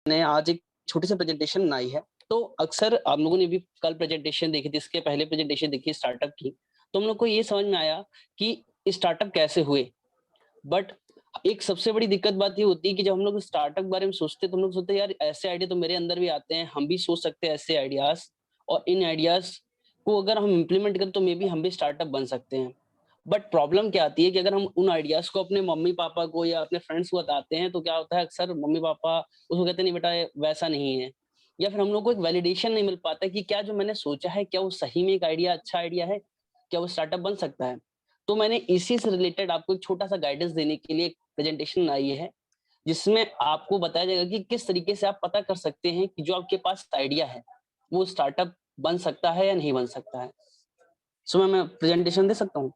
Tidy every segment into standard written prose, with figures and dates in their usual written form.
मैंने आज एक छोटी सी प्रेजेंटेशन बनाई है। तो अक्सर आप लोगों ने भी कल प्रेजेंटेशन देखी थी, इसके पहले प्रेजेंटेशन देखी स्टार्टअप की, तो हम लोग को ये समझ में आया कि स्टार्टअप कैसे हुए। बट एक सबसे बड़ी दिक्कत बात ये होती है कि जब हम लोग स्टार्टअप के बारे में सोचते हैं तो हम लोग सोचते हैं यार ऐसे आइडिया तो मेरे अंदर भी आते हैं, हम भी सोच सकते हैं ऐसे आइडियाज, और इन आइडियाज को अगर हम इम्प्लीमेंट करें तो मे बी हम भी स्टार्टअप बन सकते हैं। बट प्रॉब्लम क्या आती है कि अगर हम उन आइडियाज को अपने मम्मी पापा को या अपने फ्रेंड्स को बताते हैं तो क्या होता है, अक्सर मम्मी पापा उसको कहते हैं नहीं बेटा ये वैसा नहीं है, या फिर हम लोग को एक वैलिडेशन नहीं मिल पाता कि क्या जो मैंने सोचा है क्या वो सही में एक आइडिया अच्छा आइडिया है, क्या वो स्टार्टअप बन सकता है। तो मैंने इसी से रिलेटेड आपको एक छोटा सा गाइडेंस देने के लिए एक प्रेजेंटेशन आई है, जिसमें आपको बताया जाएगा कि किस तरीके से आप पता कर सकते हैं कि जो आपके पास आइडिया है वो स्टार्टअप बन सकता है या नहीं बन सकता है। सो मैं प्रेजेंटेशन दे सकता हूँ?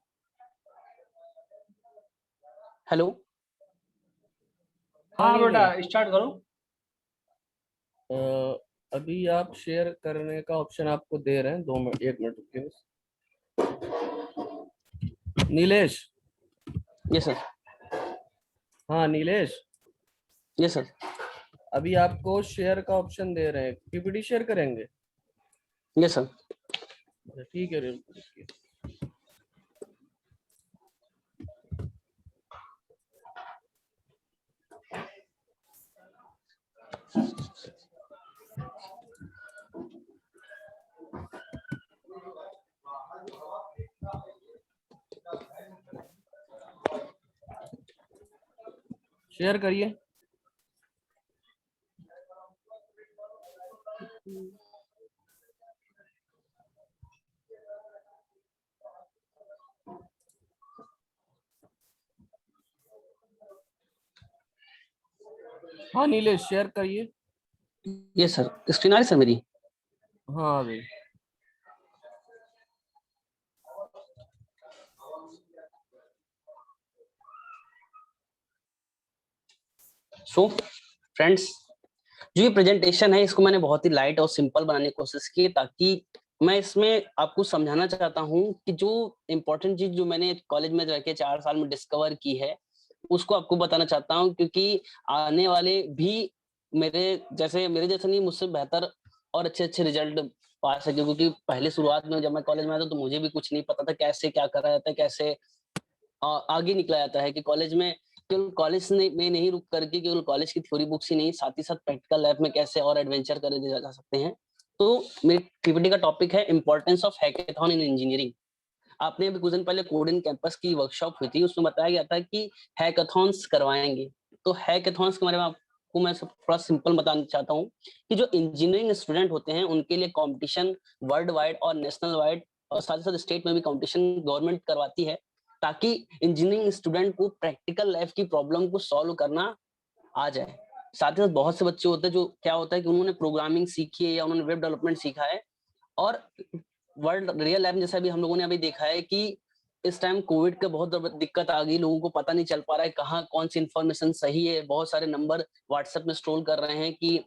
हेलो। हाँ बेटा स्टार्ट करो। अभी आप शेयर करने का ऑप्शन आपको दे रहे हैं, 2 मिनट 1 मिनट रुकिए बस। नीलेश। Yes sir. हाँ नीलेश, यस सर। अभी आपको शेयर का ऑप्शन दे रहे हैं, पीपीटी शेयर करेंगे? Yes sir. ठीक है, रुकिए। शेयर करिए। हाँ नीलेश शेयर करिए। यस सर, स्क्रीन आ रही सर मेरी? हाँ अभी सो फ्रेंड्स, जो ये प्रेजेंटेशन है इसको मैंने बहुत ही लाइट और सिंपल बनाने की कोशिश की, ताकि मैं इसमें आपको समझाना चाहता हूँ कि जो इम्पोर्टेंट चीज जो मैंने कॉलेज में रह के 4 साल में डिस्कवर की है उसको आपको बताना चाहता हूँ, क्योंकि आने वाले भी मेरे जैसे नहीं, मुझसे बेहतर और अच्छे अच्छे रिजल्ट पा सके। क्योंकि पहले शुरुआत में जब मैं कॉलेज में आया था तो मुझे भी कुछ नहीं पता था कैसे क्या करा जाता है, कैसे आगे निकला जाता है। कि कॉलेज में केवल में नहीं रुक करके केवल कॉलेज की थ्योरी बुक्स ही नहीं, साथ ही साथ प्रैक्टिकल लाइफ में कैसे और एडवेंचर करे जा सकते हैं। तो मेरी पीपीटी का टॉपिक है importance of hackathon in engineering. आपने अभी कुछ दिन पहले कोड इन कैंपस की वर्कशॉप हुई थी, उसमें बताया गया था कि हैकेथॉन्स करवाएंगे। तो हैकेथॉन्स के बारे में आपको मैं सब थोड़ा सिंपल बताना चाहता हूँ कि जो इंजीनियरिंग स्टूडेंट होते हैं उनके लिए कंपटीशन वर्ल्ड वाइड और नेशनल वाइड और साथ ही साथ स्टेट में भी कंपटीशन गवर्नमेंट करवाती है, ताकि इंजीनियरिंग स्टूडेंट को प्रैक्टिकल लाइफ की प्रॉब्लम को सॉल्व करना आ जाए। साथ ही साथ बहुत से बच्चे होते हैं जो क्या होता है कि उन्होंने प्रोग्रामिंग सीखी है या उन्होंने वेब डेवलपमेंट सीखा है, और वर्ल्ड रियल लाइफ जैसा भी हम लोगों ने अभी देखा है कि इस टाइम कोविड का बहुत दिक्कत आ गई, लोगों को पता नहीं चल पा रहा है कहाँ कौन सी इन्फॉर्मेशन सही है। बहुत सारे नंबर व्हाट्सएप में स्ट्रोल कर रहे हैं कि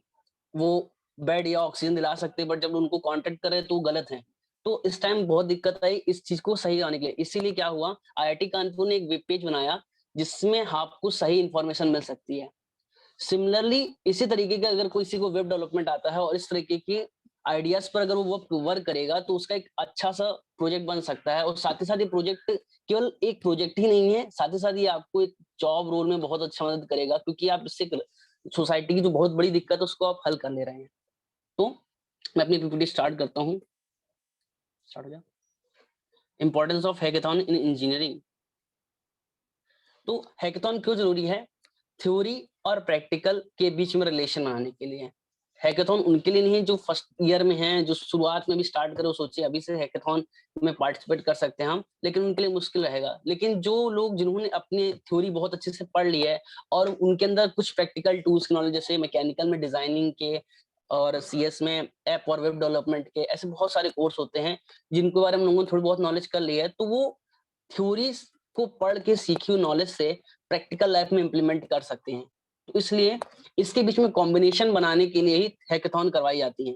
वो बेड या ऑक्सीजन दिला सकते हैं, बट जब उनको कांटेक्ट करें तो गलत है। तो इस टाइम बहुत दिक्कत आई इस चीज को सही आने के लिए। इसीलिए क्या हुआ, आईआईटी कानपुर ने एक वेब पेज बनाया जिसमें आपको सही इन्फॉर्मेशन मिल सकती है। सिमिलरली इसी तरीके का अगर किसी को वेब डेवलपमेंट आता है और इस तरीके की आइडियाज पर अगर वो वर्क करेगा तो उसका एक अच्छा सा प्रोजेक्ट बन सकता है। और साथ ही साथ ये प्रोजेक्ट केवल एक प्रोजेक्ट ही नहीं है, साथ ही साथ ये आपको एक जॉब रोल में बहुत अच्छा मदद करेगा, क्योंकि आप इससे सोसाइटी की जो बहुत बड़ी दिक्कत है उसको आप हल कर ले रहे हैं। तो मैं अपनी पीपीटी स्टार्ट करता हूँ। स्टार्ट हो गया। Importance of hackathon in engineering. तो हैकेथॉन क्यों जरूरी है? थ्योरी और प्रैक्टिकल के बीच में रिलेशन बनाने के लिए। हैकेथॉन उनके लिए नहीं है जो फर्स्ट ईयर में हैं, जो शुरुआत में भी स्टार्ट करे, सोचे अभी से हैकेथॉन में पार्टिसिपेट कर सकते हैं हम, लेकिन उनके लिए मुश्किल रहेगा। लेकिन जो लोग जिन्होंने अपने थ्योरी बहुत अच्छे से पढ़ ली है और उनके अंदर कुछ प्रैक्टिकल टूल्स की नॉलेज, जैसे मैकेनिकल में डिजाइनिंग के और सीएस में ऐप और वेब डेवलपमेंट के, ऐसे बहुत सारे कोर्स होते हैं जिनके बारे में लोगों ने थोड़ी बहुत नॉलेज कर ली है, तो वो थ्योरी को पढ़ के सीखी हुई नॉलेज से प्रैक्टिकल लाइफ में इंप्लीमेंट कर सकते हैं। तो इसलिए इसके बीच में कॉम्बिनेशन बनाने के लिए ही हैकेथॉन करवाई जाती है।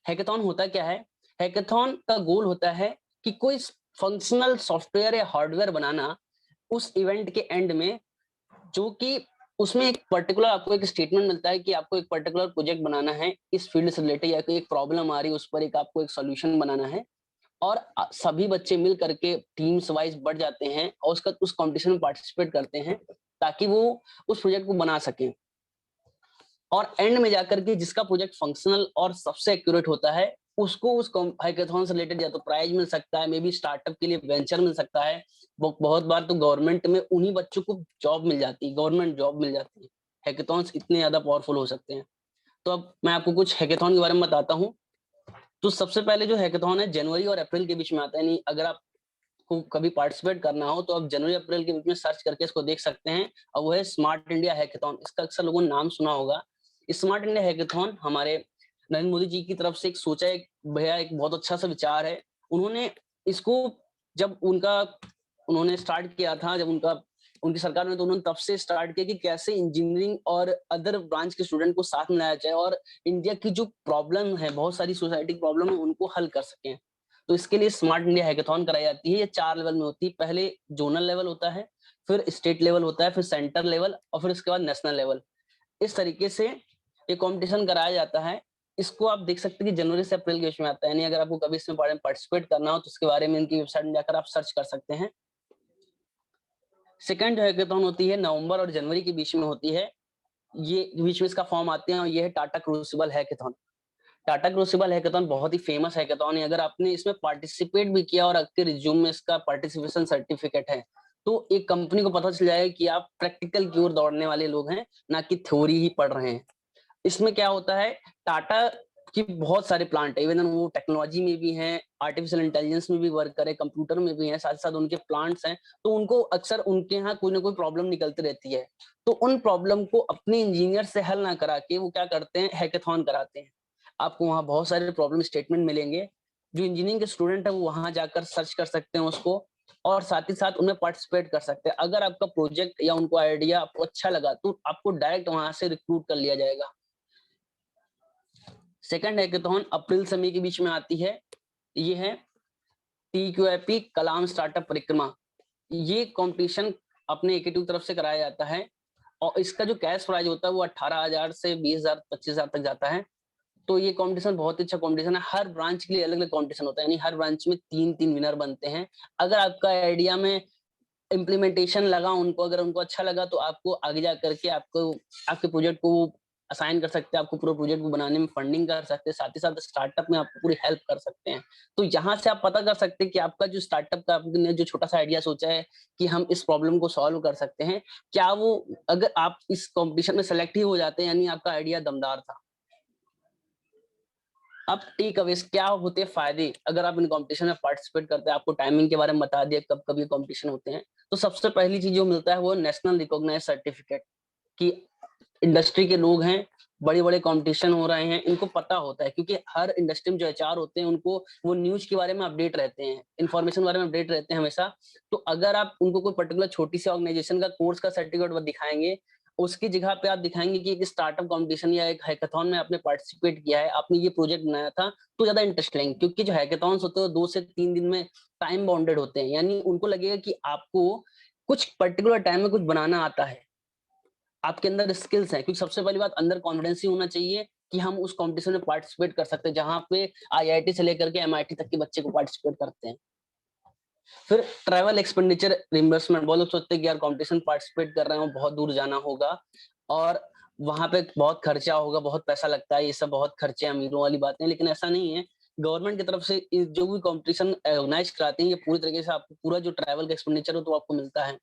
हैकेथॉन होता क्या है? हैकेथॉन का गोल होता है कि कोई फंक्शनल सॉफ्टवेयर या हार्डवेयर बनाना उस इवेंट के एंड में, जो कि उसमें एक पर्टिकुलर आपको एक स्टेटमेंट मिलता है कि आपको एक पर्टिकुलर प्रोजेक्ट बनाना है इस फील्ड से रिलेटेड, या कोई एक प्रॉब्लम आ रही है उस पर एक आपको एक सॉल्यूशन बनाना है, और सभी बच्चे मिल करके टीम्स वाइज बढ़ जाते हैं और उसका उस कंपटीशन में पार्टिसिपेट करते हैं ताकि वो उस प्रोजेक्ट को बना सकें। और एंड में जाकर के जिसका प्रोजेक्ट फंक्शनल और सबसे एक्यूरेट होता है, उसको उस हैकाथॉन से रिलेटेड या तो प्राइज मिल सकता है, मे बी स्टार्टअप के लिए वेंचर मिल सकता है। बहुत बार तो गवर्नमेंट में उन्हीं बच्चों को जॉब मिल जाती है, गवर्नमेंट जॉब मिल जाती है। हैकाथॉन्स इतने ज्यादा पावरफुल हो सकते हैं। तो अब मैं आपको कुछ हैकाथॉन के बारे में बताता हूँ। तो सबसे पहले जो हैकाथॉन है जनवरी और अप्रैल के बीच में आता है, नहीं अगर आपको कभी पार्टिसिपेट करना हो तो आप जनवरी अप्रैल के बीच में सर्च करके इसको देख सकते हैं। और वो है स्मार्ट इंडिया हैकाथॉन। इसका अक्सर लोगों ने नाम सुना होगा। स्मार्ट इंडिया हैकाथॉन हमारे नरेंद्र मोदी जी की तरफ से एक सोचा एक भैया एक बहुत अच्छा सा विचार है। उन्होंने इसको जब उन्होंने स्टार्ट किया था, जब उनकी सरकार ने, तो उन्होंने तब से स्टार्ट किया कि कैसे इंजीनियरिंग और अदर ब्रांच के स्टूडेंट को साथ मिलाया जाए और इंडिया की जो प्रॉब्लम है, बहुत सारी सोसाइटी की प्रॉब्लम है, उनको हल कर सकें। तो इसके लिए स्मार्ट इंडिया हैकाथॉन कराई जाती है। ये 4 लेवल में होती है। पहले जोनल लेवल होता है, फिर स्टेट लेवल होता है, फिर सेंटर लेवल और फिर इसके बाद नेशनल लेवल। इस तरीके से ये कॉम्पिटिशन कराया जाता है। इसको आप देख सकते हैं कि जनवरी से अप्रैल के बीच में आता है। यानी अगर आपको कभी इसमें पार्टिसिपेट करना हो तो इसके बारे में इनकी वेबसाइट में जाकर आप सर्च कर सकते हैं। सेकंड जो हैकाथॉन होती है नवंबर और जनवरी के बीच में होती है। ये बीच में इसका फॉर्म आते हैं और ये है Tata crucible hackathon. Tata crucible hackathon बहुत ही फेमस हैकाथॉन है। अगर आपने इसमें पार्टिसिपेट भी किया और आपके रिज्यूम में इसका पार्टिसिपेशन सर्टिफिकेट है, तो एक कंपनी को पता चल जाएगा कि आप प्रैक्टिकल की ओर दौड़ने वाले लोग हैं, ना कि थ्योरी ही पढ़ रहे हैं। इसमें क्या होता है, टाटा की बहुत सारे प्लांट है, इवन वो टेक्नोलॉजी में भी हैं, आर्टिफिशियल इंटेलिजेंस में भी वर्क करे, कंप्यूटर में भी हैं, साथ साथ उनके प्लांट्स हैं। तो उनको अक्सर उनके यहाँ कोई ना कोई प्रॉब्लम निकलती रहती है। तो उन प्रॉब्लम को अपने इंजीनियर से हल ना करा के वो क्या करते हैं, हैकाथॉन कराते हैं। आपको वहाँ बहुत सारे प्रॉब्लम स्टेटमेंट मिलेंगे। जो इंजीनियरिंग के स्टूडेंट है वो वहां जाकर सर्च कर सकते हैं उसको, और साथ ही साथ उनमें पार्टिसिपेट कर सकते हैं। अगर आपका प्रोजेक्ट या उनको आइडिया आपको अच्छा लगा तो आपको डायरेक्ट वहां से रिक्रूट कर लिया जाएगा। सेकंड हैकाथॉन अप्रैल से मई के बीच में आती है। ये है TQIP कलाम स्टार्टअप परिक्रमा। ये कंपटीशन अपने एकेटिव तरफ से कराया जाता है और इसका जो कैश प्राइज होता है वो 18,000 से 20,000 25,000 तक जाता है। तो ये कंपटीशन बहुत ही अच्छा कंपटीशन है। हर ब्रांच के लिए अलग अलग कंपटीशन होता है, यानी हर ब्रांच में 3-3 विनर बनते हैं। अगर आपका आइडिया में इम्प्लीमेंटेशन लगा उनको, अगर उनको अच्छा लगा तो आपको आगे जा करके आपको आपके प्रोजेक्ट को असाइन कर सकते हैं, आपको पूरे प्रोजेक्ट को बनाने में फंडिंग कर सकते हैं, साथ ही साथ स्टार्टअप में आपको पूरी हेल्प कर सकते हैं। तो यहाँ से आप पता कर सकते हैं कि आपका जो स्टार्टअप का आपने जो छोटा सा आइडिया सोचा है कि हम इस प्रॉब्लम को सॉल्व कर सकते हैं, क्या वो, अगर आप इस कॉम्पिटिशन में सेलेक्ट ही हो जाते हैं, यानी आपका आइडिया दमदार था। अब टेक अवेज क्या होते हैं फायदे अगर आप इन कंपटीशन में पार्टिसिपेट करते हैं। आपको टाइमिंग के बारे में बता दिया कब कब ये कंपटीशन होते हैं। तो सबसे पहली चीज जो मिलता है वो नेशनल रिकॉग्नाइज सर्टिफिकेट, कि इंडस्ट्री के लोग हैं, बड़े बड़े कंपटीशन हो रहे हैं, इनको पता होता है, क्योंकि हर इंडस्ट्री में जो एचआर होते हैं उनको वो न्यूज के बारे में अपडेट रहते हैं, इन्फॉर्मेशन के बारे में अपडेट रहते हैं हमेशा। तो अगर आप उनको कोई पर्टिकुलर छोटी सी ऑर्गेनाइजेशन का कोर्स का सर्टिफिकेट दिखाएंगे, उसकी जगह पे आप दिखाएंगे कि एक स्टार्टअप कंपटीशन या एक हैकाथॉन में आपने पार्टिसिपेट किया है, आपने ये प्रोजेक्ट बनाया था, तो ज्यादा इंटरेस्ट लेंगे। क्योंकि जो हैकाथॉन्स होते हैं 2 से 3 दिन में टाइम बाउंडेड होते हैं, यानी उनको लगेगा कि आपको कुछ पर्टिकुलर टाइम में कुछ बनाना आता है, आपके अंदर स्किल्स हैं। क्योंकि सबसे पहली बात अंदर कॉन्फिडेंस ही होना चाहिए कि हम उस कंपटीशन में पार्टिसिपेट कर सकते हैं, जहां पे आईआईटी से लेकर के एमआईटी तक के बच्चे को पार्टिसिपेट करते हैं। फिर ट्रैवल एक्सपेंडिचर रिम्बर्समेंट, बहुत लोग सोचते हैं कि यार कंपटीशन पार्टिसिपेट कर रहे हैं, बहुत दूर जाना होगा और वहां पे बहुत खर्चा होगा, बहुत पैसा लगता है, ये सब बहुत खर्चे अमीरों वाली बातें, लेकिन ऐसा नहीं है। गवर्नमेंट की तरफ से जो भी कंपटीशन ऑर्गेनाइज कराते हैं, ये पूरी तरीके से आपको पूरा जो ट्रैवल का एक्सपेंडिचर हो तो आपको मिलता है।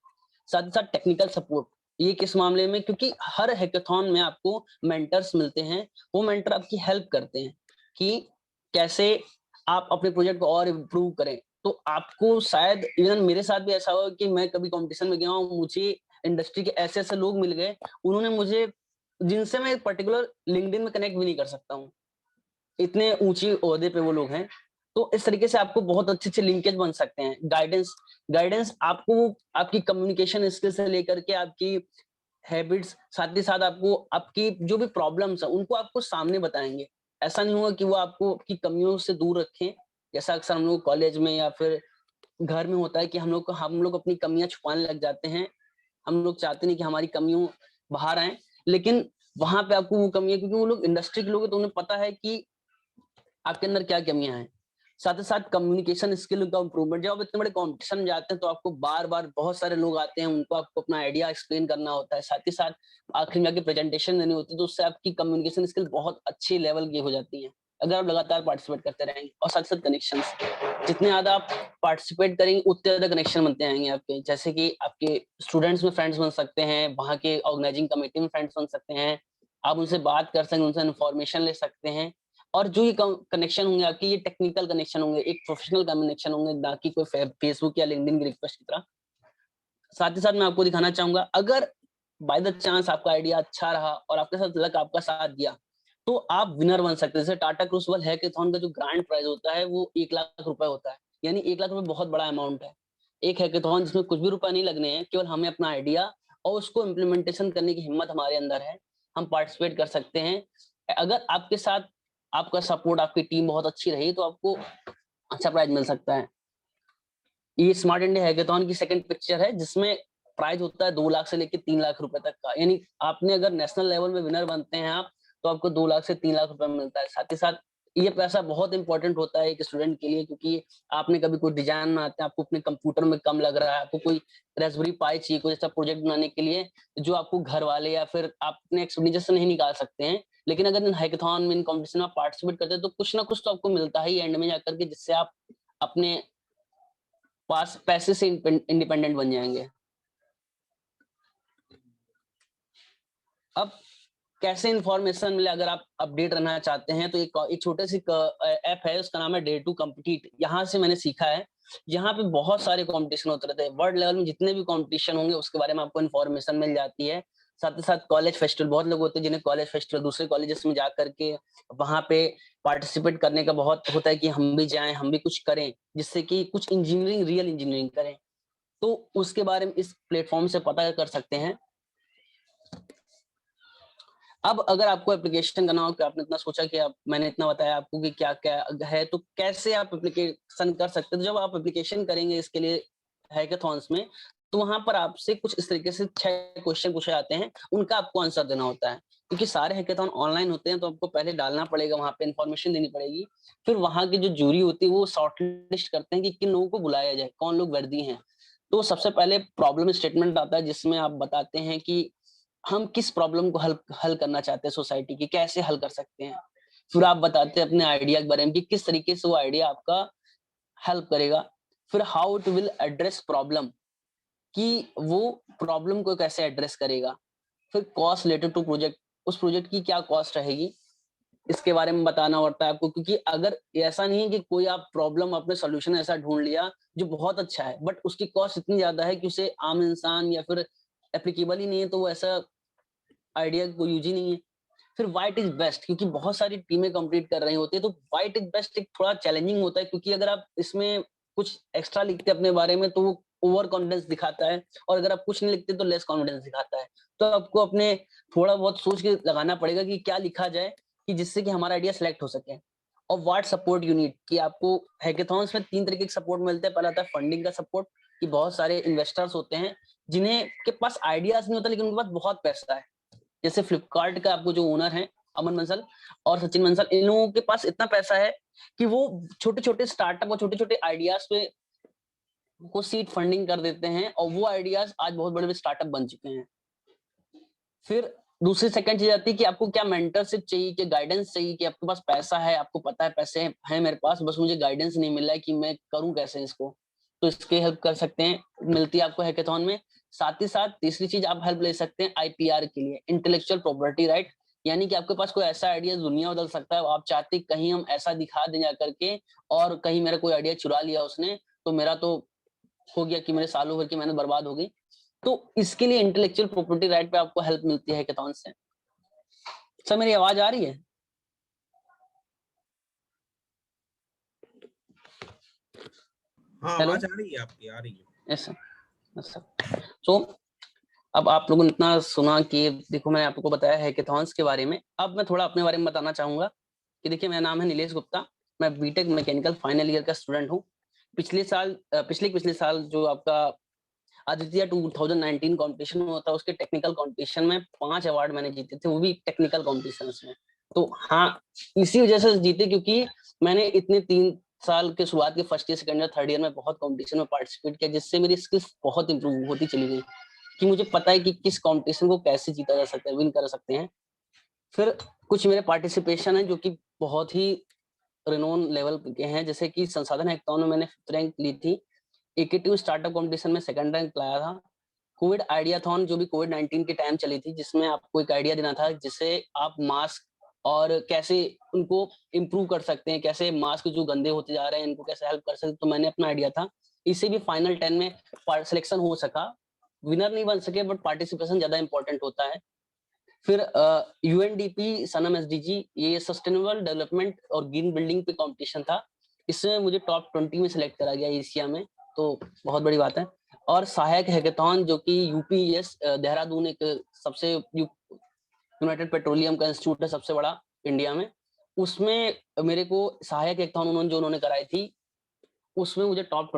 साथ ही साथ टेक्निकल सपोर्ट, ये किस मामले में, क्योंकि हर हैकाथॉन में आपको मेंटर्स मिलते हैं। वो मेंटर आपकी हेल्प करते हैं कि कैसे आप अपने प्रोजेक्ट को और इम्प्रूव करें। तो आपको शायद, इवन मेरे साथ भी ऐसा हुआ कि मैं कभी कंपटीशन में गया हूँ, मुझे इंडस्ट्री के ऐसे ऐसे लोग मिल गए, उन्होंने मुझे, जिनसे मैं पर्टिकुलर लिंक्डइन में कनेक्ट भी नहीं कर सकता हूँ, इतने ऊंची ओहदे पे वो लोग हैं। तो इस तरीके से आपको बहुत अच्छे अच्छे लिंकेज बन सकते हैं। गाइडेंस गाइडेंस आपको आपकी कम्युनिकेशन स्किल से लेकर के आपकी हैबिट्स, साथ ही साथ आपको आपकी जो भी प्रॉब्लम्स है उनको आपको सामने बताएंगे। ऐसा नहीं होगा कि वो आपको आपकी कमियों से दूर रखें, जैसा अक्सर हम लोग कॉलेज में या फिर घर में होता है कि हम लोग अपनी कमियां छुपाने लग जाते हैं। हम लोग चाहते नहीं कि हमारी कमियों बाहर आए, लेकिन वहां पे आपको वो कमी है क्योंकि वो लोग इंडस्ट्री के लोग हैं, तो उन्हें पता है कि आपके अंदर क्या कमियां हैं। साथ ही साथ कम्युनिकेशन स्किल का इम्प्रूवमेंट, जब आप इतने बड़े कंपटीशन में जाते हैं तो आपको बार बार बहुत सारे लोग आते हैं, उनको आपको अपना आइडिया एक्सप्लेन करना होता है, साथ ही साथ आखिर में आके प्रेजेंटेशन देनी होती है, तो उससे आपकी कम्युनिकेशन स्किल बहुत अच्छे लेवल की हो जाती है अगर आप लगातार पार्टिसिपेट करते रहेंगे। और साथ साथ कनेक्शन, जितने ज्यादा आप पार्टिसिपेट करेंगे उतने ज्यादा कनेक्शन बनते आएंगे आपके, जैसे कि आपके स्टूडेंट्स में फ्रेंड्स बन सकते हैं, वहाँ के ऑर्गेनाइजिंग कमेटी में फ्रेंड्स बन सकते हैं, आप उनसे बात कर सकते हैं, उनसे इन्फॉर्मेशन ले सकते हैं। और जो ये कनेक्शन होंगे आपके, ये टेक्निकल कनेक्शन होंगे, एक प्रोफेशनल कनेक्शन होंगे, ना कि कोई फेसबुक या लिंक्डइन की रिक्वेस्ट की तरह। साथ ही साथ मैं आपको दिखाना चाहूंगा, अगर बाय द चांस आपका आइडिया अच्छा रहा और आपके साथ लक आपका साथ दिया, तो आप विनर बन सकते हैं। जैसे टाटा क्रूसिबल हैकेथॉन का जो ग्रांड प्राइज होता है वो 1 लाख रुपए होता है, यानी 1 लाख रुपए बहुत बड़ा अमाउंट है। एक हैकेथॉन जिसमें कुछ भी रुपए नहीं लगने हैं, केवल हमें अपना आइडिया और उसको इम्प्लीमेंटेशन करने की हिम्मत हमारे अंदर है, हम पार्टिसिपेट कर सकते हैं। अगर आपके साथ आपका सपोर्ट, आपकी टीम बहुत अच्छी रही, तो आपको अच्छा प्राइज मिल सकता है। ये स्मार्ट इंडिया हैकेथॉन की सेकंड पिक्चर है, जिसमें प्राइज होता है 2 लाख से लेकर 3 लाख रुपए तक का, यानी आपने अगर नेशनल लेवल में विनर बनते हैं आप, तो आपको 2 लाख से 3 लाख रुपए मिलता है। साथ ही साथ ये पैसा बहुत इंपॉर्टेंट होता है एक स्टूडेंट के लिए, क्योंकि आपने कभी कोई डिजाइन बनाते हैं, आपको अपने कंप्यूटर में कम लग रहा है, आपको कोई रेस्पबेरी पाई चाहिए कोई ऐसा प्रोजेक्ट बनाने के लिए जो आपको घर वाले या फिर आप अपने एक्सपेंडिचर से नहीं निकाल सकते हैं, लेकिन अगर इन हैकेथॉन में, इन कॉम्पिटिशन में आप पार्टिसिपेट करते हैं, तो कुछ ना कुछ तो आपको मिलता है एंड में जाकर के, जिससे आप अपने पास पैसे से इंडिपेंडेंट बन जाएंगे। अब कैसे इंफॉर्मेशन मिले, अगर आप अपडेट रहना चाहते हैं, तो एक छोटे सी ऐप है, उसका नाम है डे टू कम्पिटिट। यहाँ से मैंने सीखा है, यहाँ पे बहुत सारे कंपटीशन होते रहते हैं, वर्ल्ड लेवल में जितने भी कंपटीशन होंगे उसके बारे में आपको इन्फॉर्मेशन मिल जाती है। साथ ही साथ कॉलेज फेस्टिवल, बहुत लोग होते हैं जिन्हें कॉलेज फेस्टिवल दूसरे कॉलेजेस में जा करके वहां पे पार्टिसिपेट करने का बहुत होता है कि हम भी जाएं, हम भी कुछ करें, जिससे कि कुछ इंजीनियरिंग, रियल इंजीनियरिंग करें। तो उसके बारे में इस प्लेटफॉर्म से पता कर सकते हैं। अब अगर आपको एप्लीकेशन करना हो, कि आपने इतना सोचा कि आप, मैंने इतना बताया आपको कि क्या क्या है, तो कैसे आप एप्लीकेशन कर सकते हैं। तो जब आप एप्लीकेशन करेंगे इसके लिए हैकेथॉन्स में, तो वहां पर आपसे कुछ इस तरीके से 6 क्वेश्चन पूछे जाते हैं, उनका आपको आंसर देना होता है। क्योंकि सारे हैकेथॉन ऑनलाइन होते हैं, तो आपको पहले डालना पड़ेगा, वहां पे इन्फॉर्मेशन देनी पड़ेगी। फिर वहां की जो जूरी होती है वो शॉर्ट लिस्ट करते हैं कि किन लोगों को बुलाया जाए, कौन लोग वर्दी हैं। तो सबसे पहले प्रॉब्लम स्टेटमेंट आता है, जिसमें आप बताते हैं कि हम किस प्रॉब्लम को हल हल करना चाहते हैं, सोसाइटी की कैसे हल कर सकते हैं। फिर आप बताते हैं अपने आइडिया के बारे में कि किस तरीके से वो आइडिया आपका हेल्प करेगा। फिर how it will address problem, कि वो प्रॉब्लम को कैसे एड्रेस करेगा। फिर कॉस्ट रिलेटेड टू प्रोजेक्ट, उस प्रोजेक्ट की क्या कॉस्ट रहेगी, इसके बारे में बताना होता है आपको। क्योंकि अगर ऐसा नहीं है कि कोई आप प्रॉब्लम, अपने सोल्यूशन ऐसा ढूंढ लिया जो बहुत अच्छा है, बट उसकी कॉस्ट इतनी ज्यादा है कि उसे आम इंसान या फिर एप्लीकेबल ही नहीं है, तो वो ऐसा आइडिया को यूज ही नहीं है। फिर व्हाइट इज बेस्ट, क्योंकि बहुत सारी टीमें कंप्लीट कर रही होती है, तो व्हाइट इज बेस्ट एक थोड़ा चैलेंजिंग होता है, क्योंकि अगर आप इसमें कुछ एक्स्ट्रा लिखते हैं अपने बारे में, तो वो ओवर कॉन्फिडेंस दिखाता है, और अगर आप कुछ नहीं लिखते तो लेस कॉन्फिडेंस दिखाता है। तो आपको अपने थोड़ा बहुत सोच के लगाना पड़ेगा कि क्या लिखा जाए, कि जिससे कि हमारा आइडिया सेलेक्ट हो सके। और व्हाट सपोर्ट यू नीड, कि आपको हैकेथॉन्स में 3 तरीके के सपोर्ट मिलते हैं। पहला आता है फंडिंग का सपोर्ट, कि बहुत सारे इन्वेस्टर्स होते हैं जिन्हें के पास आइडियाज नहीं होता, लेकिन उनके पास बहुत पैसा है। जैसे फ्लिपकार्ट का आपको जो ओनर है अमन बंसल और सचिन बंसल, इन लोगों के पास इतना पैसा है कि वो छोटे छोटे स्टार्टअप और छोटे छोटे आइडियाज पे को सीड फंडिंग कर देते हैं, और वो आइडियाज आज बहुत बड़े बड़े स्टार्टअप बन चुके हैं। फिर दूसरी सेकंड चीज आती है कि आपको क्या मेंटरशिप चाहिए, कि गाइडेंस चाहिए, कि आपके पास पैसा है, आपको पता है पैसे हैं मेरे पास, बस मुझे गाइडेंस नहीं मिल रहा है कि मैं करूं कैसे इसको, तो इसके हेल्प कर सकते हैं, मिलती है आपको हैकेथॉन में। साथ ही साथ तीसरी चीज आप हेल्प ले सकते हैं आईपीआर के लिए, इंटेलेक्चुअल प्रॉपर्टी राइट, यानी कि आपके पास कोई ऐसा आइडिया दुनिया बदल सकता है, आप चाहते कहीं हम ऐसा दिखा दें जाकर के, और कहीं मेरा कोई आइडिया चुरा लिया उसने, तो मेरा तो हो गया कि मेरे सालों भर की मेहनत बर्बाद हो गई। तो इसके लिए इंटेलेक्चुअल प्रॉपर्टी राइट पे आपको हेल्प मिलती है हैकेथॉन से। सर मेरी आवाज आ रही है? हाँ, हेलो, आवाज आ रही है आपकी, आ रही है। Yes sir, yes sir. So अब आप लोगों ने इतना सुना कि देखो मैंने आपको बताया हैकेथॉन्स के बारे में। अब मैं थोड़ा अपने बारे में बताना चाहूंगा कि देखिए मेरा नाम है नीलेश गुप्ता, मैं बीटेक मैकेनिकल फाइनल ईयर का स्टूडेंट हूँ। पिछले साल जो आपका आदित्य 2019 कंपटीशन हुआ था, उसके टेक्निकल कंपटीशन में 5 अवार्ड मैंने जीते थे, वो भी टेक्निकल कॉम्पिटिशन्स में। तो हाँ, इसी वजह से जीते क्योंकि मैंने इतने 3 साल के शुरुआत के first year, second year, third year में बहुत कंपटीशन में पार्टिसिपेट किया, जिससे मेरी स्किल्स बहुत इंप्रूव होती चली गई कि मुझे पता है कि किस कंपटीशन को कैसे जीता जा सकता है, विन कर सकते हैं। फिर कुछ मेरे पार्टिसिपेशन है जो कि बहुत ही रिनोन लेवल के हैं, जैसे कि संसाधन हैकाथॉन में मैंने 5th रैंक ली थी, इक्विटी स्टार्टअप कंपटीशन में 2nd रैंक लाया था, कोविड आइडियाथॉन जो भी कोविड-19 के टाइम चली थी, जिसमें आपको एक आइडिया देना था जिससे आप मास्क और कैसे उनको इम्प्रूव कर सकते हैं, कैसे मास्क जो गंदे होते जा रहे हैं इनको कैसे हेल्प कर सकते हैं, तो मैंने अपना आइडिया था, इससे भी फाइनल 10 में सिलेक्शन हो सका। विनर नहीं बन सके बट पार्टिसिपेशन ज्यादा इंपॉर्टेंट होता है। फिर यूएनडीपी सनम एसडीजी, ये सस्टेनेबल डेवलपमेंट और ग्रीन बिल्डिंग पे कंपटीशन था, इसमें मुझे टॉप 20 में सिलेक्ट करा गया एशिया में, तो बहुत बड़ी बात है। और सहायक हैकाथॉन जो कि यूपीएस देहरादून एक सबसे यूनाइटेड पेट्रोलियम का इंस्टीट्यूट है सबसे बड़ा इंडिया में, उसमें मेरे को सहायक हैकाथॉन उन्होंने कराई थी, उसमें मुझे टॉप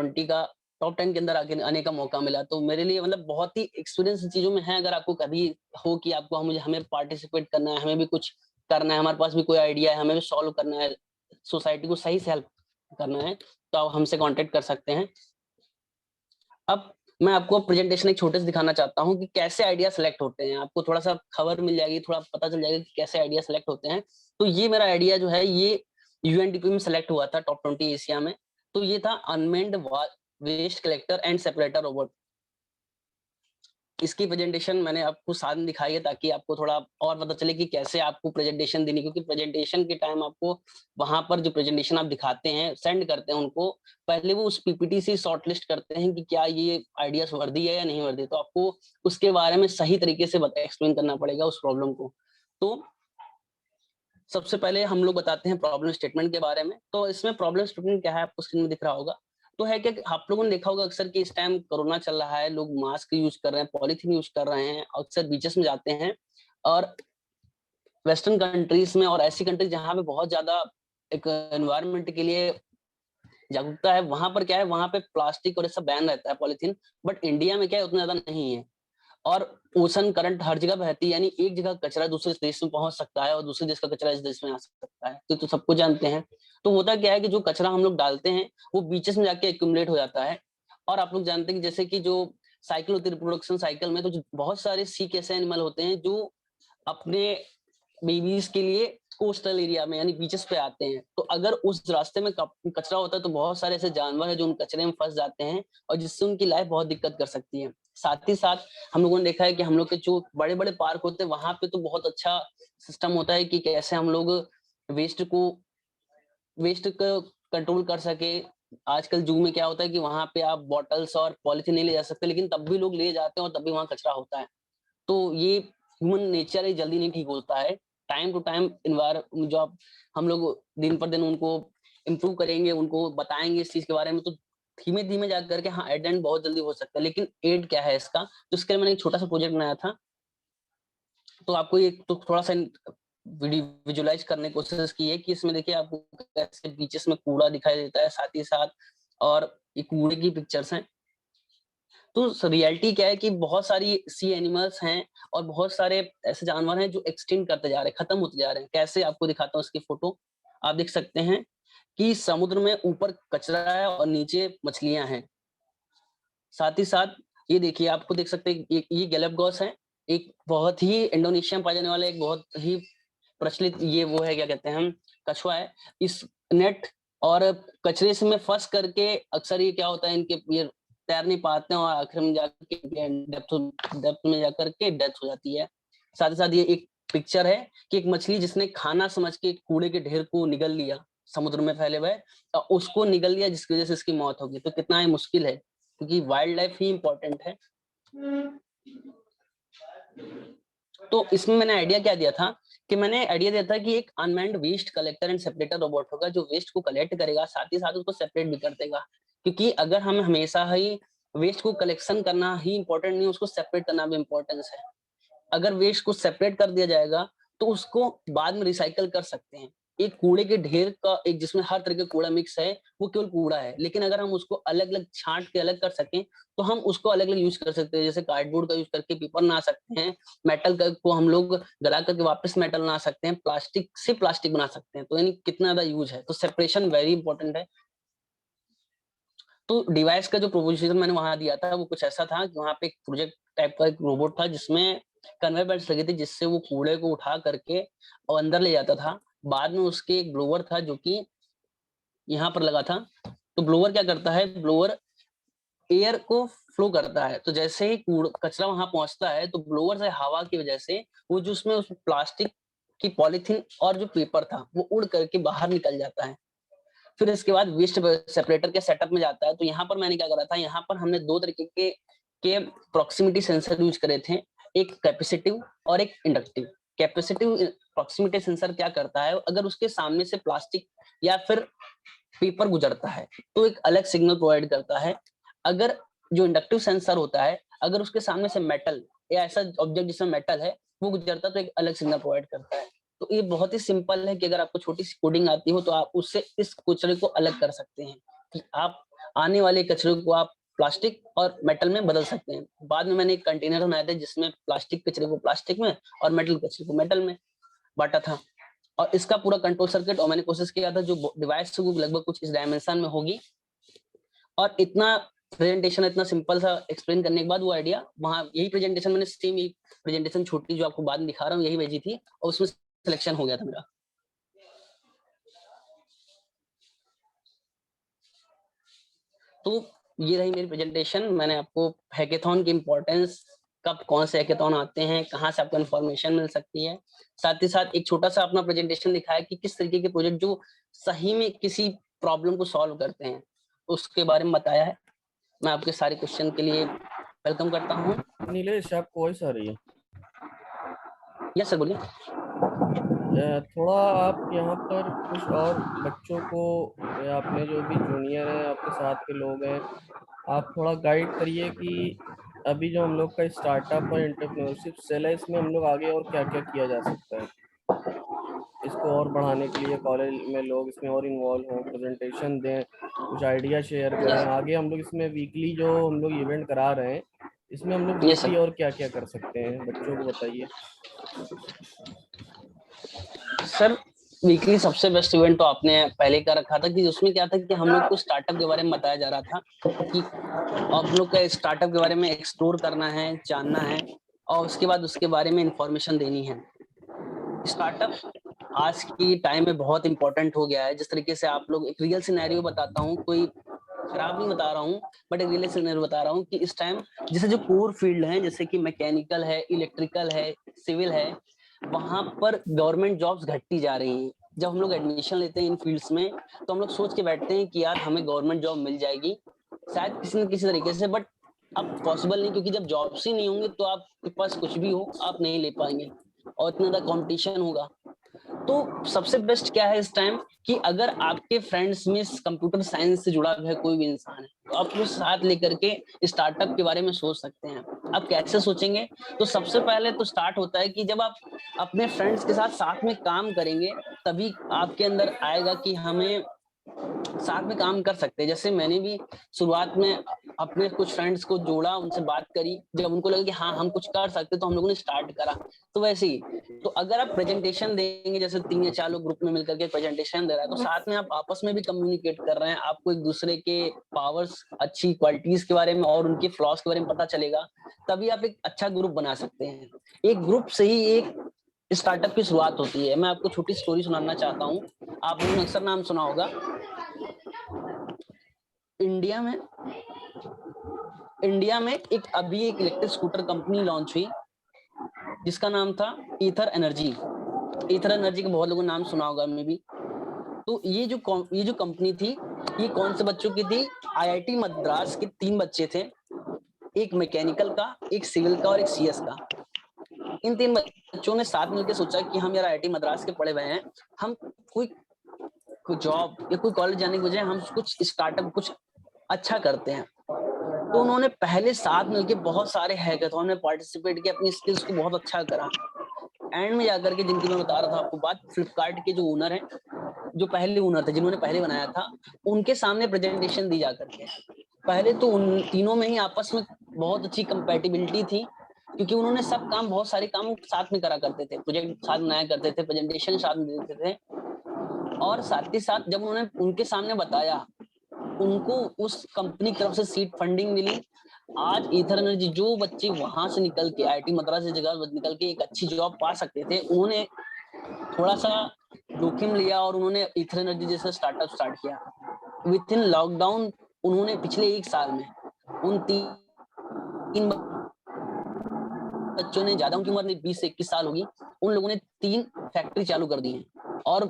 10 के अंदर आके आने का मौका मिला। तो मेरे लिए मतलब बहुत ही एक्सपीरियंस चीजों में है, अगर आपको कभी हो कि आपको हमें पार्टिसिपेट करना है, हमें भी कुछ करना है, हमारे पास भी कोई आइडिया है, हमें भी सॉल्व करना है, सोसाइटी को सही से हेल्प करना है, तो आप हमसे कांटेक्ट कर सकते हैं। अब मैं आपको प्रेजेंटेशन एक छोटे से दिखाना चाहता हूँ कि कैसे आइडिया सेलेक्ट होते हैं, आपको थोड़ा सा खबर मिल जाएगी, थोड़ा पता चल जाएगा कि कैसे आइडिया सेलेक्ट होते हैं। तो ये मेरा आइडिया जो है ये यूएनडीपी में सेलेक्ट हुआ था टॉप 20 एशिया में, तो ये था unmanned waste collector and separator robot. इसकी प्रेजेंटेशन मैंने आपको साथ में दिखाई है ताकि आपको थोड़ा और पता चले कि कैसे आपको प्रेजेंटेशन देनी, क्योंकि प्रेजेंटेशन के टाइम आपको वहां पर जो प्रेजेंटेशन आप दिखाते हैं, सेंड करते हैं उनको, पहले वो उस पीपीटी से शॉर्टलिस्ट करते हैं कि क्या ये आइडियाज वर्दी है या नहीं वर्दी, तो आपको उसके बारे में सही तरीके से एक्सप्लेन करना पड़ेगा उस प्रॉब्लम को। तो सबसे पहले हम लोग बताते हैं प्रॉब्लम स्टेटमेंट के बारे में। तो इसमें प्रॉब्लम स्टेटमेंट क्या है आपको स्क्रीन में दिख रहा होगा, तो है कि आप लोगों ने देखा होगा अक्सर कि इस टाइम कोरोना चल रहा है, लोग मास्क यूज कर रहे हैं, पॉलीथीन यूज कर रहे हैं, अक्सर बीचेस में जाते हैं, और वेस्टर्न कंट्रीज में और ऐसी कंट्रीज जहाँ पे बहुत ज्यादा एक एनवायरनमेंट के लिए जागरूकता है, वहां पर क्या है, वहां पे प्लास्टिक और ये सब बैन रहता है, पॉलीथीन, बट इंडिया में क्या है उतना ज्यादा नहीं है, और ओशन करंट हर जगह बहती है, यानी एक जगह कचरा दूसरे देश में पहुंच सकता है और दूसरे देश का कचरा इस देश में आ सकता है, तो सबको जानते हैं। तो होता क्या है कि जो कचरा हम लोग डालते हैं वो बीचेस में जाके एक्यूमुलेट हो जाता है, और आप लोग जानते हैं कि जैसे कि जो साइकिल होती है रिप्रोडक्शन साइकिल में, तो बहुत सारे सी ऐसे एनिमल होते हैं जो अपने बेबीज के लिए कोस्टल एरिया में यानी बीचेस पे आते हैं, तो अगर उस रास्ते में कचरा होता है तो बहुत सारे ऐसे जानवर है जो उन कचरे में फंस जाते हैं और जिससे उनकी लाइफ बहुत दिक्कत कर सकती है। साथ ही साथ हम लोगों ने देखा है कि हम लोग के जो बड़े बड़े पार्क होते हैं वहां पे तो बहुत अच्छा सिस्टम होता है कि कैसे हम लोग वेस्ट को कंट्रोल कर सके। आजकल जू में क्या होता है कि वहां पे आप बॉटल्स और पॉलिथीन नहीं ले जा सकते, लेकिन तब भी लोग ले जाते हैं और तब भी वहां कचरा होता है। तो ये ह्यूमन नेचर है, जल्दी नहीं ठीक होता है। टाइम टू टाइम जो आप हम लोग दिन पर दिन उनको इम्प्रूव करेंगे, उनको बताएंगे इस चीज के बारे में, तो धीमे धीमे जा करके हाँ एट एंड बहुत जल्दी हो सकता है। लेकिन एड क्या है इसका, तो इसके लिए मैंने एक छोटा सा प्रोजेक्ट बनाया था, तो आपको ये तो थोड़ा सा विजुलाइज करने की कोशिश की है कि इसमें देखिए आपको कैसे बीचेस में कूड़ा दिखाई देता है, साथ ही साथ और ये कूड़े की पिक्चर्स हैं। तो रियलिटी क्या है कि बहुत सारी सी एनिमल्स हैं और बहुत सारे ऐसे जानवर हैं जो एक्सटिंक्ट करते जा रहे हैं, खत्म होते जा रहे हैं। कैसे आपको दिखाता हूँ इसकी फोटो, आप देख सकते हैं कि समुद्र में ऊपर कचरा है और नीचे मछलियां हैं। साथ ही साथ ये देखिए आपको देख सकते हैं ये गैलापागोस है, एक बहुत ही इंडोनेशिया में पाए जाने वाला एक बहुत ही प्रचलित ये वो है क्या कहते हैं हम कछुआ है। इस नेट और कचरे से में फंस करके अक्सर ये क्या होता है इनके ये तैर नहीं पाते हैं और आखिर में जाकर डेप्थ में जाकर के डेथ हो जाती है। साथ ही साथ ये एक पिक्चर है कि एक मछली जिसने खाना समझ के कूड़े के ढेर को निगल लिया समुद्र में फैले हुए और उसको निगल लिया, जिसकी वजह से इसकी मौत होगी। तो कितना मुश्किल है, क्योंकि वाइल्ड लाइफ ही इंपॉर्टेंट है। तो इसमें मैंने आइडिया क्या दिया था कि मैंने आइडिया दिया था कि एक unmanned waste collector and separator robot होगा जो वेस्ट को कलेक्ट करेगा, साथ ही साथ उसको सेपरेट भी कर देगा। क्योंकि अगर हम हमेशा ही वेस्ट को कलेक्शन करना ही इंपॉर्टेंट नहीं, उसको सेपरेट करना भी इंपॉर्टेंस है। अगर वेस्ट को सेपरेट कर दिया जाएगा तो उसको बाद में रिसाइकल कर सकते हैं, एक कूड़े के ढेर का, एक जिसमें हर तरह का कूड़ा मिक्स है, वो केवल कूड़ा है। लेकिन अगर हम उसको अलग अलग छांट के अलग कर सकें तो हम उसको अलग अलग यूज कर सकते हैं। जैसे कार्डबोर्ड का यूज करके पेपर बना सकते हैं, मेटल का को हम लोग गला करके वापस मेटल बना सकते हैं, प्लास्टिक से प्लास्टिक बना सकते हैं। तो यानी कितना ज्यादा यूज है। तो सेपरेशन वेरी इंपॉर्टेंट है। तो डिवाइस का जो प्रोपोजिशन मैंने वहां दिया था वो कुछ ऐसा था कि वहां पे एक प्रोजेक्ट टाइप का एक रोबोट था जिसमें कन्वेयर बेल्ट लगे थे, जिससे वो कूड़े को उठा करके और अंदर ले जाता था। बाद में उसके एक ब्लोअर था जो कि यहाँ पर लगा था। तो ब्लोअर क्या करता है, ब्लोअर एयर को फ्लो करता है। तो जैसे ही कचरा वहां पहुंचता है तो ब्लोअर से हवा की वजह से वो जो उसमें उस प्लास्टिक की पॉलीथीन और जो पेपर था वो उड़ करके बाहर निकल जाता है। फिर इसके बाद वेस्ट सेपरेटर के सेटअप में जाता है। तो यहाँ पर मैंने क्या करा था, यहाँ पर हमने दो तरीके के प्रॉक्सिमिटी सेंसर यूज करे थे, एक कैपेसिटिव और एक इंडक्टिव। कैपेसिटिव प्रॉक्सिमिटी सेंसर क्या करता है, अगर उसके सामने से प्लास्टिक या फिर पेपर गुजरता है तो एक अलग सिग्नल प्रोवाइड करता है। अगर जो इंडक्टिव सेंसर होता है, अगर उसके सामने से मेटल या ऐसा ऑब्जेक्ट जिसमें मेटल है वो गुजरता है तो एक अलग सिग्नल प्रोवाइड करता है। तो ये बहुत ही सिंपल है कि अगर आपको छोटी सी कोडिंग आती हो तो आप उससे इस कचरे को अलग कर सकते हैं कि आप आने वाले कचरे को आप प्लास्टिक और मेटल में बदल सकते हैं। बाद में मैंने एक कंटेनर बनाया था जिसमें प्लास्टिक कचरे को प्लास्टिक में और मेटल कचरे को मेटल में बांटा था। और इसका पूरा कंट्रोल सर्किट और मैंने कोशिश किया था जो डिवाइस लगभग कुछ इस डायमेंशन में होगी। और इतना प्रेजेंटेशन इतना सिंपल सा एक्सप्लेन करने के बाद वो आइडिया वहां, यही प्रेजेंटेशन मैंने सेम यही प्रेजेंटेशन छोटी जो आपको बाद में दिखा रहा हूँ यही भेजी थी और उसमें सिलेक्शन हो गया था मेरा। तो ये रही मेरी प्रेजेंटेशन। मैंने आपको हैकेथॉन की इम्पोर्टेंस, कब कौन से हैकेथॉन आते हैं, कहाँ से आपको इन्फॉर्मेशन मिल सकती है, साथ ही साथ एक छोटा सा अपना प्रेजेंटेशन दिखाया कि किस तरीके के प्रोजेक्ट जो सही में किसी प्रॉब्लम को सॉल्व करते हैं उसके बारे में बताया है। मैं आपके सारे क्वेश्चन के लिए वेलकम करता हूँ। नीलेश, आपको वॉइस आ रही है? यस सर, बोलिए। थोड़ा आप यहाँ पर कुछ और बच्चों को, या अपने जो भी जूनियर हैं, आपके साथ के लोग हैं, आप थोड़ा गाइड करिए कि अभी जो हम लोग का स्टार्टअप और एंटरप्रेन्योरशिप सेल है, इसमें हम लोग आगे और क्या क्या किया जा सकता है, इसको और बढ़ाने के लिए कॉलेज में लोग इसमें और इन्वॉल्व हों, प्रेजेंटेशन दें, कुछ आइडिया शेयर करें। आगे हम लोग इसमें वीकली जो हम लोग इवेंट करा रहे हैं, इसमें हम लोग यस वीकली सर। और क्या क्या कर सकते हैं, बच्चों को बताइए। सर वीकली सबसे बेस्ट इवेंट तो आपने पहले का रखा था कि उसमें क्या था कि हम लोग को स्टार्टअप के बारे में बताया जा रहा था कि आप लोग का स्टार्टअप के बारे में एक्सप्लोर करना है, जानना है और उसके बाद उसके बारे में इंफॉर्मेशन देनी है। स्टार्टअप आज की टाइम में बहुत इंपॉर्टेंट हो गया है। जिस तरीके से आप लोग, एक रियल सिनेरियो बताता हूँ, कोई खराब नहीं बता रहा हूँ बट एक रियल सिनेरियो बता रहा हूँ कि इस टाइम जैसे जो कोर फील्ड है जैसे कि मैकेनिकल है, इलेक्ट्रिकल है, सिविल है, वहां पर गवर्नमेंट जॉब्स घटती जा रही हैं। जब हम लोग एडमिशन लेते हैं इन फील्ड्स में तो हम लोग सोच के बैठते हैं कि यार हमें गवर्नमेंट जॉब मिल जाएगी शायद किसी न किसी तरीके से, बट अब पॉसिबल नहीं, क्योंकि जब जॉब्स ही नहीं होंगे तो आपके पास कुछ भी हो आप नहीं ले पाएंगे और इतना ज्यादा कंपटीशन होगा। तो सबसे बेस्ट क्या है इस टाइम कि अगर आपके फ्रेंड्स में कंप्यूटर साइंस से जुड़ा है कोई भी इंसान है तो आप उसको साथ लेकर के स्टार्टअप के बारे में सोच सकते हैं। आप कैसे सोचेंगे, तो सबसे पहले तो स्टार्ट होता है कि जब आप अपने फ्रेंड्स के साथ साथ में काम करेंगे तभी आपके अंदर आएगा कि हमें साथ में काम कर सकते हैं। जैसे मैंने भी शुरुआत में अपने कुछ फ्रेंड्स को जोड़ा, उनसे बात करी, जब उनको लगा कि हाँ हम कुछ कर सकते तो हम लोगों ने स्टार्ट करा। तो वैसे ही तो अगर आप प्रेजेंटेशन देंगे, जैसे 3 या 4 लोग ग्रुप में मिलकर के प्रेजेंटेशन दे रहा है तो साथ में आप आपस में भी कम्युनिकेट कर रहे हैं, आपको एक दूसरे के पावर्स, अच्छी क्वालिटीज के बारे में और उनके फ्लॉज के बारे में पता चलेगा, तभी आप एक अच्छा ग्रुप बना सकते हैं। एक ग्रुप से ही एक स्टार्टअप की शुरुआत होती है। मैं आपको छोटी स्टोरी सुनाना चाहता हूँ। आप लोगों ने अक्सर नाम सुना होगा, इंडिया में एक अभी एक इलेक्ट्रिक स्कूटर कंपनी लॉन्च हुई जिसका नाम था ईथर एनर्जी। ईथर एनर्जी का बहुत लोगों ने नाम सुना होगा मे भी। तो ये जो कंपनी थी ये कौन से बच्चों की थी, आईआईटी मद्रास के 3 बच्चे थे, एक मैकेनिकल का, एक सिविल का और एक सीएस का। इन 3 बच्चों ने साथ मिलकर सोचा कि हम यार आईआईटी मद्रास के पढ़े हुए हैं, हम कोई जॉब या कोई कॉलेज जाने के बजाय हम कुछ स्टार्टअप कुछ अच्छा करते हैं। तो उन्होंने पहले साथ मिलकर बहुत सारे हैकाथॉन में पार्टिसिपेट किया, अपनी स्किल्स को बहुत अच्छा करा। एंड में जाकर के, जिनकी मैं बता रहा था आपको बात, फ्लिपकार्ट के जो ओनर हैं, जो पहले ओनर थे, जिन्होंने पहले बनाया था, उनके सामने प्रेजेंटेशन दी जाकर के। पहले तो उन तीनों में ही आपस में बहुत अच्छी कंपैटिबिलिटी थी, क्योंकि उन्होंने सब काम, बहुत सारे काम साथ में करा करते थे, प्रोजेक्ट साथ बनाया करते थे, प्रेजेंटेशन साथ में देते थे। और साथ ही साथ जब उन्होंने उनके सामने बताया, उनको उस कंपनी की तरफ से सीड फंडिंग मिली। आज ईथर एनर्जी, जो बच्चे वहां से निकल के आईआईटी मद्रास से जगह निकल के एक अच्छी जॉब पा सकते थे, उन्होंने थोड़ा सा जोखिम लिया और उन्होंने ईथर एनर्जी जैसा स्टार्टअप स्टार्ट किया। विद इन लॉकडाउन उन्होंने पिछले 1 साल में उन 3 बच्चों ने, ज्यादा उनकी उम्र 20 से 21 साल होगी, उन लोगों ने 3 फैक्ट्री चालू कर दी है। और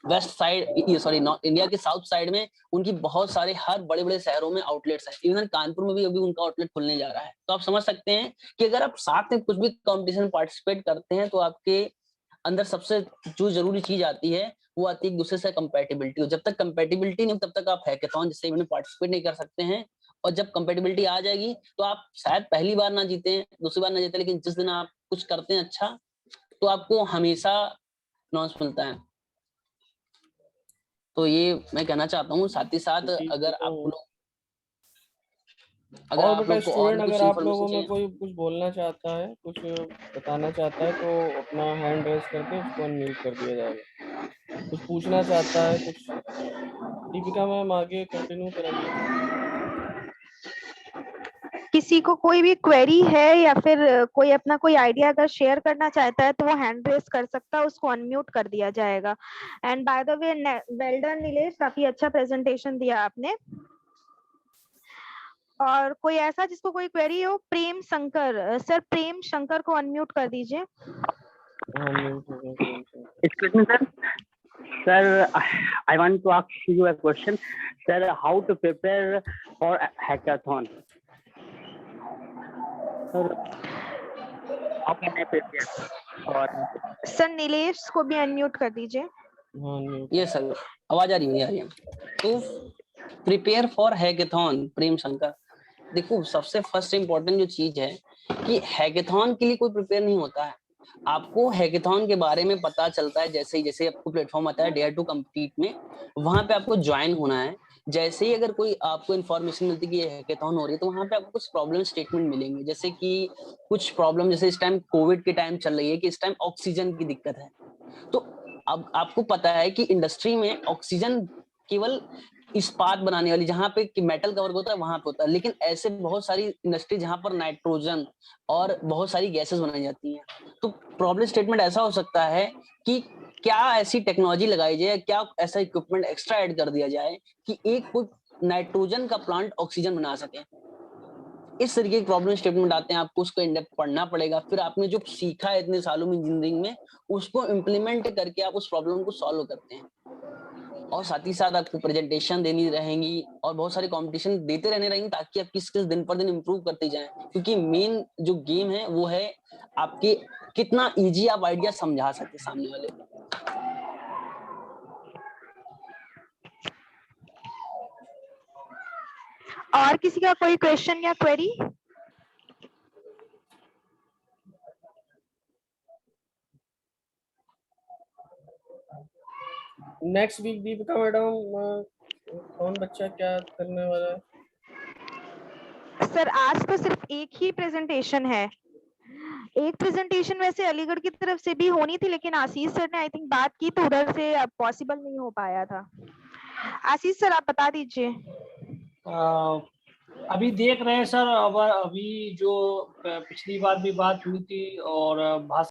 वेस्ट साइड, सॉरी, इंडिया के साउथ साइड में उनकी बहुत सारे, हर बड़े बड़े शहरों में आउटलेट्स हैं। इवन कानपुर में भी अभी उनका आउटलेट खुलने जा रहा है। तो आप समझ सकते हैं कि अगर आप साथ में कुछ भी कंपटीशन में पार्टिसिपेट करते हैं, तो आपके अंदर सबसे जो जरूरी चीज आती है, वो आती है एक दूसरे से कंपैटिबिलिटी। जब तक कंपैटिबिलिटी नहीं, तब तक आप हैकेथॉन जैसे इवेंट में पार्टिसिपेट नहीं कर सकते हैं। और जब कंपैटिबिलिटी आ जाएगी, तो आप शायद पहली बार ना जीते, दूसरी बार ना जीते, लेकिन जिस दिन आप कुछ करते हैं अच्छा, तो आपको हमेशा नॉन्स मिलता है। तो ये मैं कहना चाहता हूँ। साथ ही साथ अगर आप लोग, अगर और आप बेटा लोग को और स्टूडेंट, भी अगर कुछ आप इन्फॉर्मेशन लोगों में चाहिए, कोई कुछ बोलना चाहता है, कुछ बताना चाहता है, तो अपना हैंड रेज करके उसको अनम्यूट कर दिया जाएगा। कुछ पूछना चाहता है कुछ, दीपिका मैम आगे कंटिन्यू कराइए। किसी को कोई भी क्वेरी है या फिर कोई अपना कोई आइडिया अगर शेयर करना चाहता है, तो वो हैंड रेज कर सकता है, उसको अनम्यूट कर दिया जाएगा। And by the way, well done Nilesh, काफी अच्छा प्रेजेंटेशन दिया आपने। और कोई ऐसा जिसको कोई क्वेरी हो? प्रेम शंकर सर, प्रेम शंकर को अनम्यूट कर दीजिए। Excuse me, sir. Sir, I want to ask you a question. Sir, how to prepare for a hackathon? Sir, how can I prepare? और सर नीलेश को भी अनम्यूट कर दीजिए। ये सर आवाज आ रही है? तो prepare for hackathon, Prem Shankar, देखो सबसे फर्स्ट इंपॉर्टेंट जो चीज है कि हैकेथॉन के लिए कोई प्रिपेयर नहीं होता है। आपको हैकेथॉन के बारे में पता चलता है जैसे ही, जैसे आपको प्लेटफॉर्म आता है डेयर टू कम्पीट में, वहां पे आपको ज्वाइन होना है। जैसे ही अगर कोई आपको इन्फॉर्मेशन मिलती है कि ये हैकेथॉन हो रही है, तो वहां पे आपको कुछ प्रॉब्लम स्टेटमेंट मिलेंगे। जैसे कि कुछ प्रॉब्लम, जैसे इस टाइम कोविड के टाइम चल रही है कि इस टाइम ऑक्सीजन की दिक्कत है। तो अब आपको पता है कि इंडस्ट्री में ऑक्सीजन केवल इस्पात बनाने वाली, जहां पे मेटल कवर होता है वहां पे होता है, लेकिन ऐसे बहुत सारी इंडस्ट्री जहां पर नाइट्रोजन और बहुत सारी गैसेस बनाई जाती हैं। तो प्रॉब्लम स्टेटमेंट ऐसा हो सकता है कि क्या ऐसी टेक्नोलॉजी लगाई जाए, क्या ऐसा इक्विपमेंट एक्स्ट्रा ऐड कर दिया जाए कि एक कोई नाइट्रोजन का प्लांट ऑक्सीजन बना सके। इस तरीके के प्रॉब्लम स्टेटमेंट आते हैं, आपको उसको इन डेप्थ पढ़ना पड़ेगा। फिर आपने जो सीखा है इतने सालों में इंजीनियरिंग में, उसको इम्प्लीमेंट करके आप उस प्रॉब्लम को सॉल्व करते हैं। और साथ ही साथ आपको प्रेजेंटेशन देनी रहेंगी और बहुत सारे कंपटीशन देते रहने रहेंगे, ताकि आपकी स्किल्स दिन पर दिन इंप्रूव करते जाएं। क्योंकि मेन जो गेम है वो है आपके कितना इजी आप आइडिया समझा सकते सामने वाले को। और किसी का कोई क्वेश्चन या query? Next week Deepika madam कौन बच्चा क्या करने वाला है? सर आज तो सिर्फ एक ही प्रेजेंटेशन है। एक प्रेजेंटेशन वैसे अलीगढ़ की तरफ से भी होनी थी, लेकिन आशीष सर ने आई थिंक बात की, तो उधर से अब पॉसिबल नहीं हो पाया था। आशीष सर आप बता दीजिए। अभी देख रहे हैं सर। अब अभी जो पिछली बार भी बात हुई थी और भाषा